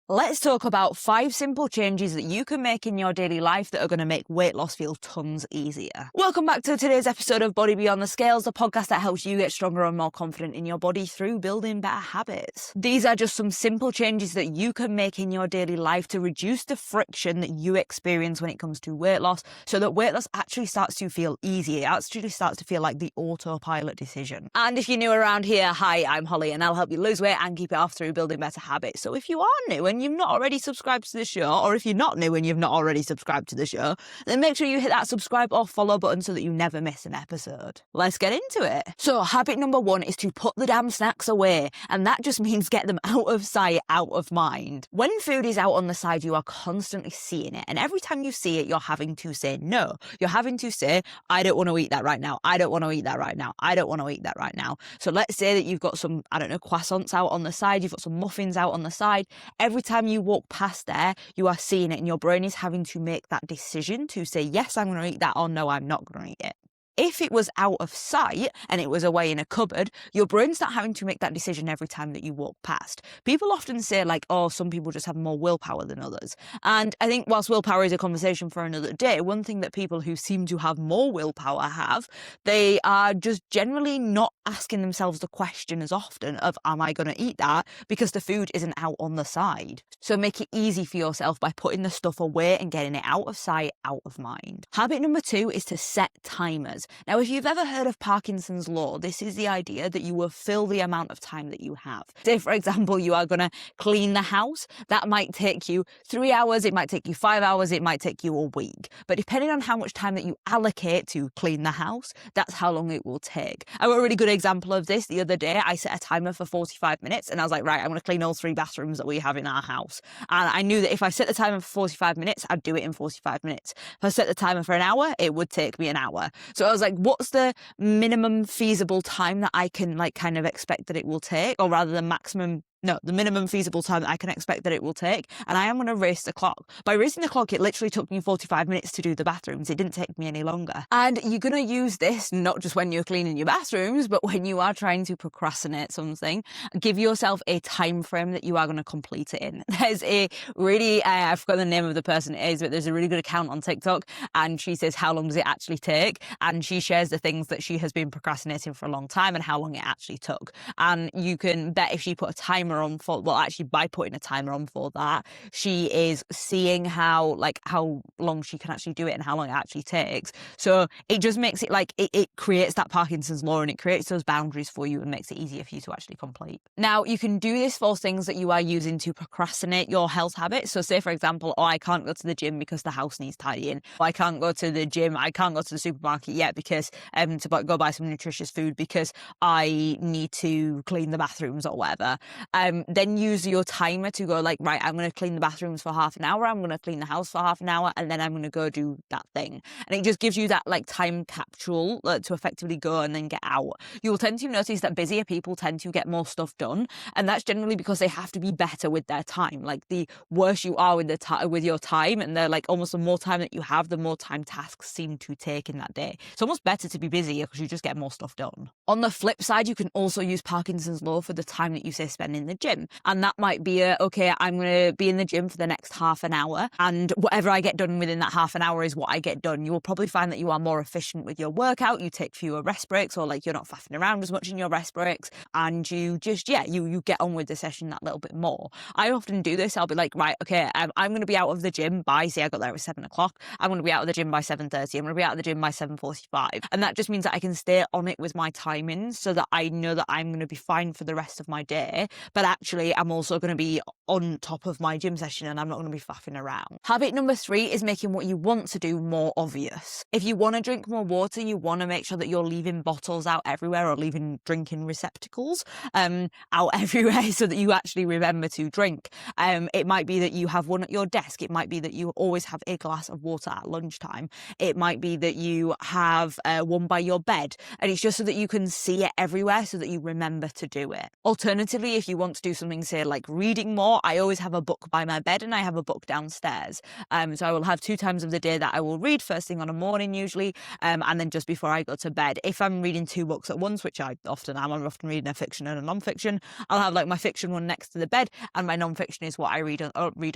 Let's talk about 5 simple changes that you can make in your daily life that are going to make weight loss feel tons easier. Welcome back to today's episode of Body Beyond the Scales, the podcast that helps you get stronger and more confident in your body through building better habits. These are just some simple changes that you can make in your daily life to reduce the friction that you experience when it comes to weight loss, so that weight loss actually starts to feel easier. It actually starts to feel like the autopilot decision. And if you're new around here, hi, I'm Holly, and I'll help you lose weight and keep it off through building better habits. So if you are new and you've not already subscribed to the show, or if you're not new and you've not already subscribed to the show, then make sure you hit that subscribe or follow button so that you never miss an episode. Let's get into it. So habit number 1 is to put the damn snacks away, and that just means get them out of sight, out of mind. When food is out on the side, you are constantly seeing it, and every time you see it, you're having to say no. You're having to say, I don't want to eat that right now. I don't want to eat that right now. I don't want to eat that right now. So let's say that you've got some, croissants out on the side, you've got some muffins out on the side. Every time you walk past there, you are seeing it, and your brain is having to make that decision to say, yes, I'm going to eat that, or no, I'm not going to eat it. If it was out of sight and it was away in a cupboard, your brain's not having to make that decision every time that you walk past. People often say some people just have more willpower than others. And I think whilst willpower is a conversation for another day, one thing that people who seem to have more willpower have, they are just generally not asking themselves the question as often of, am I going to eat that? Because the food isn't out on the side. So make it easy for yourself by putting the stuff away and getting it out of sight, out of mind. Habit number 2 is to set timers. Now, if you've ever heard of Parkinson's law, this is the idea that you will fill the amount of time that you have. Say, for example, you are going to clean the house. That might take you 3 hours, it might take you 5 hours, it might take you a week. But depending on how much time that you allocate to clean the house, that's how long it will take. I got a really good example of this the other day. I set a timer for 45 minutes and I was like, right, I'm going to clean all 3 bathrooms that we have in our house. And I knew that if I set the timer for 45 minutes, I'd do it in 45 minutes. If I set the timer for an hour, it would take me an hour. So I was like, what's the minimum feasible time that I can kind of expect that it will take? Or rather the minimum feasible time that I can expect that it will take. And I am going to race the clock. By racing the clock, it literally took me 45 minutes to do the bathrooms. It didn't take me any longer. And you're going to use this not just when you're cleaning your bathrooms, but when you are trying to procrastinate something. Give yourself a time frame that you are going to complete it in. There's a really, I forgot the name of the person it is, but there's a really good account on TikTok, and she says, how long does it actually take? And she shares the things that she has been procrastinating for a long time and how long it actually took. And you can bet if she put a timer on by putting a timer on for that, she is seeing how long she can actually do it and how long it actually takes. So it just makes it it creates that Parkinson's law, and it creates those boundaries for you and makes it easier for you to actually complete. Now, you can do this for things that you are using to procrastinate your health habits. So say, for example, I can't go to the gym because the house needs tidying. Or I can't go to the gym, I can't go to the supermarket yet because to go buy some nutritious food because I need to clean the bathrooms or whatever. Then use your timer to go right, I'm going to clean the bathrooms for half an hour, I'm going to clean the house for half an hour, and then I'm going to go do that thing. And it just gives you that time capsule to effectively go and then get out. You will tend to notice that busier people tend to get more stuff done, and that's generally because they have to be better with their time. The worse you are with with your time, and they're almost the more time that you have, the more time tasks seem to take in that day. It's almost better to be busier because you just get more stuff done. On the flip side, you can also use Parkinson's law for the time that you say spend in the gym. And that might be okay, I'm going to be in the gym for the next half an hour, and whatever I get done within that half an hour is what I get done. You will probably find that you are more efficient with your workout. You take fewer rest breaks, or you're not faffing around as much in your rest breaks, and you just, you get on with the session that little bit more. I often do this. I'll be right, okay, I'm going to be out of the gym by, say I got there at 7 o'clock. I'm going to be out of the gym by 7:30. I'm going to be out of the gym by 7:45. And that just means that I can stay on it with my timings so that I know that I'm going to be fine for the rest of my day. But actually, I'm also going to be on top of my gym session and I'm not going to be faffing around. Habit number 3 is making what you want to do more obvious. If you want to drink more water, you want to make sure that you're leaving bottles out everywhere, or leaving drinking receptacles out everywhere so that you actually remember to drink. It might be that you have one at your desk. It might be that you always have a glass of water at lunchtime. It might be that you have one by your bed, and it's just so that you can see it everywhere so that you remember to do it. Alternatively, if you want want to do something, say like reading more, I always have a book by my bed and I have a book downstairs. So I will have 2 times of the day that I will read, first thing on a morning usually, and then just before I go to bed. If I'm reading 2 books at once, which I often am, I'm often reading a fiction and a non-fiction, I'll have like my fiction one next to the bed and my non-fiction is what I read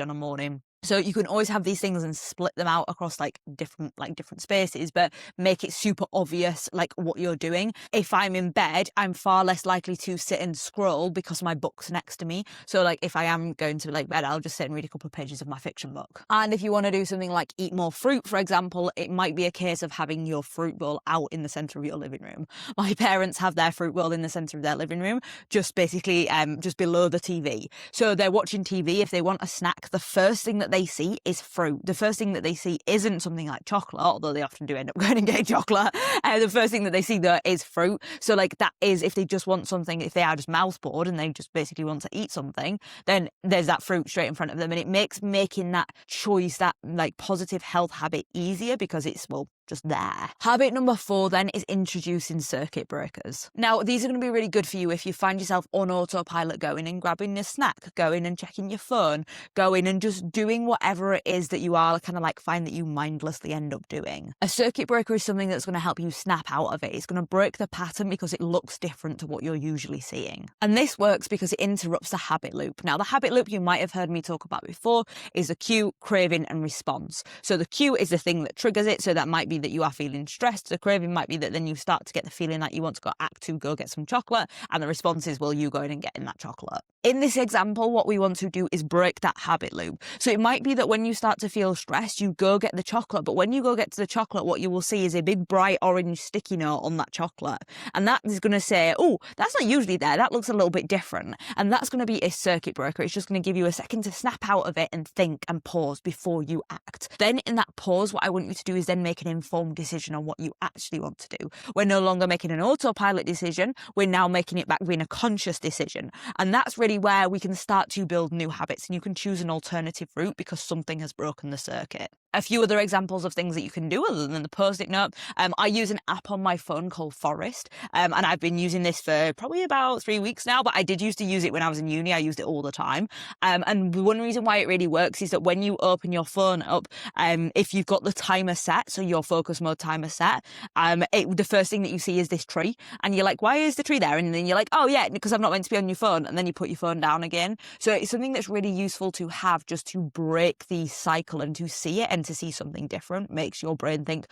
on a morning. So you can always have these things and split them out across like different spaces, but make it super obvious like what you're doing. If I'm in bed, I'm far less likely to sit and scroll because my book's next to me. So like if I am going to like bed, I'll just sit and read a couple of pages of my fiction book. And if you want to do something like eat more fruit, for example, it might be a case of having your fruit bowl out in the center of your living room. My parents have their fruit bowl in the center of their living room, just basically just below the TV. So they're watching TV. If they want a snack, the first thing that they see is fruit. The first thing that they see isn't something like chocolate, although they often do end up going and getting chocolate. The first thing that they see there is fruit. So like that is, if they just want something, if they are just mouth bored and they just basically want to eat something, then there's that fruit straight in front of them. And it makes making that choice, that like positive health habit easier because it's, well, just there. Habit number 4 then is introducing circuit breakers. Now, these are going to be really good for you if you find yourself on autopilot, going and grabbing a snack, going and checking your phone, going and just doing whatever it is that you are kind of like find that you mindlessly end up doing. A circuit breaker is something that's going to help you snap out of it. It's going to break the pattern because it looks different to what you're usually seeing. And this works because it interrupts the habit loop. Now, the habit loop you might have heard me talk about before is the cue, craving, and response. So the cue is the thing that triggers it. So that might be that you are feeling stressed. The craving might be that then you start to get the feeling that you want to go get some chocolate, and the response is, well, you go in and get in that chocolate. In this example, what we want to do is break that habit loop. So it might be that when you start to feel stressed, you go get the chocolate, but when you go get to the chocolate, what you will see is a big bright orange sticky note on that chocolate. And that is going to say, oh, that's not usually there. That looks a little bit different. And that's going to be a circuit breaker. It's just going to give you a second to snap out of it and think and pause before you act. Then in that pause, what I want you to do is then make an informed decision on what you actually want to do. We're no longer making an autopilot decision. We're now making it back being a conscious decision. And that's really where we can start to build new habits, and you can choose an alternative route because something has broken the circuit. A few other examples of things that you can do other than the post-it note. I use an app on my phone called Forest, and I've been using this for probably about 3 weeks now, but I did used to use it when I was in uni. I used it all the time. And one reason why it really works is that when you open your phone up, if you've got the timer set, so your focus mode timer set, the first thing that you see is this tree, and you're like, why is the tree there? And then you're like, oh yeah, because I'm not meant to be on your phone, and then you put your phone down again. So it's something that's really useful to have, just to break the cycle and to see it and to see something different. Makes your brain think,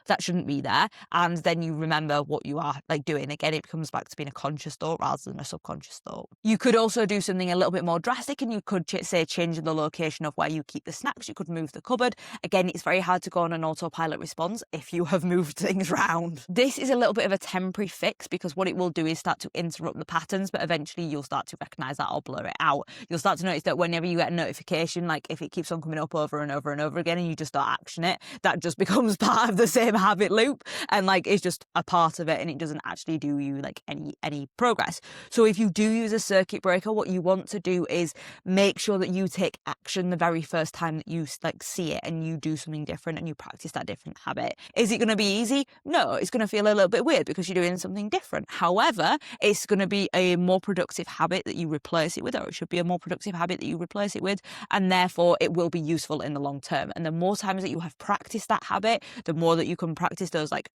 that shouldn't be there, and then you remember what you are like doing. Again, it comes back to being a conscious thought rather than a subconscious thought. You could also do something a little bit more drastic, and you could say change the location of where you keep the snacks. You could move the cupboard. Again, it's very hard to go on an autopilot response if you have moved things around. This is a little bit of a temporary fix because what it will do is start to interrupt the patterns, but eventually you'll start to recognize that or blur it out. You'll start to notice that whenever you get a notification, like if it keeps on coming up over and over and over again and you just don't action it, that just becomes part of the same habit loop, and like it's just a part of it, and it doesn't actually do you like any progress. So if you do use a circuit breaker, what you want to do is make sure that you take action the very first time that you like see it, and you do something different and you practice that different habit. Is it going to be easy? No, it's going to feel a little bit weird because you're doing something different. However, it's going to be a more productive habit that you replace it with, or it should be a more productive habit that you replace it with, and therefore it will be useful in the long term. And the more times that you have practiced that habit, the more that you can practice those like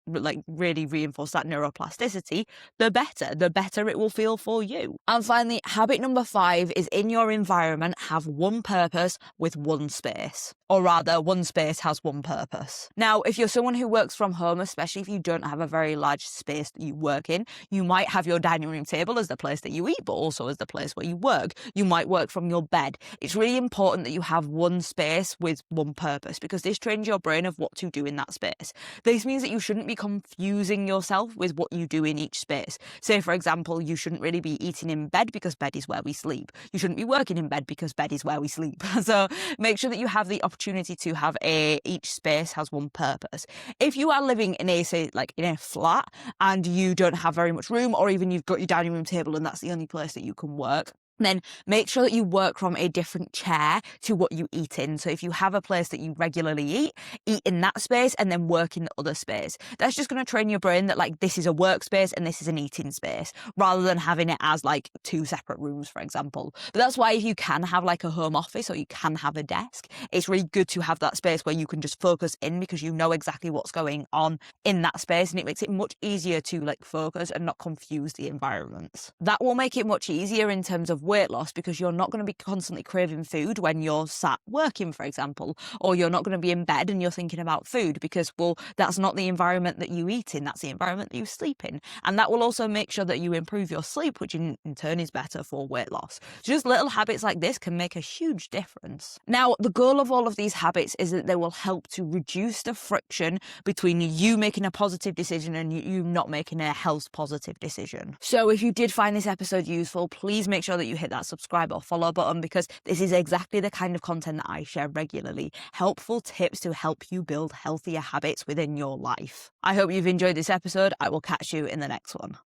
really reinforce that neuroplasticity, the better it will feel for you. And finally, habit number 5 is in your environment, have one purpose with one space. Or rather, one space has one purpose. Now, if you're someone who works from home, especially if you don't have a very large space that you work in, you might have your dining room table as the place that you eat, but also as the place where you work. You might work from your bed. It's really important that you have one space with one purpose, because this trains your brain of what to do in that space. This means that you shouldn't be confusing yourself with what you do in each space. Say, for example, you shouldn't really be eating in bed because bed is where we sleep. You shouldn't be working in bed because bed is where we sleep. So make sure that you have the opportunity to have each space has one purpose. If you are living in a flat and you don't have very much room, or even you've got your dining room table and that's the only place that you can work, Then make sure that you work from a different chair to what you eat in. So if you have a place that you regularly eat in that space and then work in the other space. That's just going to train your brain that like this is a workspace and this is an eating space, rather than having it as like two separate rooms, for example. But that's why if you can have like a home office or you can have a desk, it's really good to have that space where you can just focus in, because you know exactly what's going on in that space, and it makes it much easier to like focus and not confuse the environments. That will make it much easier in terms of weight loss, because you're not going to be constantly craving food when you're sat working, for example, or you're not going to be in bed and you're thinking about food, because, well, that's not the environment that you eat in, that's the environment that you sleep in. And that will also make sure that you improve your sleep, which in turn is better for weight loss. So just little habits like this can make a huge difference. Now, the goal of all of these habits is that they will help to reduce the friction between you making a positive decision and you not making a health positive decision. So if you did find this episode useful, please make sure that you hit that subscribe or follow button, because this is exactly the kind of content that I share regularly. Helpful tips to help you build healthier habits within your life. I hope you've enjoyed this episode. I will catch you in the next one.